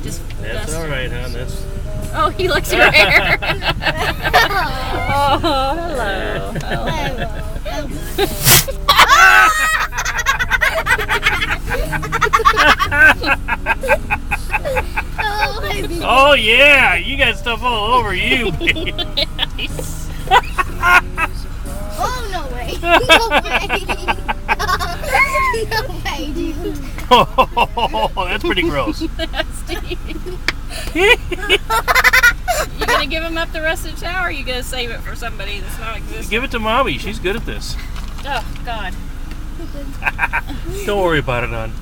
Just That's dust. all right, hon. That's. Oh, he likes your hair. Oh, hello. Oh yeah, you got stuff all over you, baby. Nice. Oh, no way. No way, dude. Oh, that's pretty gross. Nasty. You gonna give him up the rest of the shower, or are you gonna save it for somebody that's not existing? Give it to mommy. She's good at this. Oh, God. Don't worry about it, hon.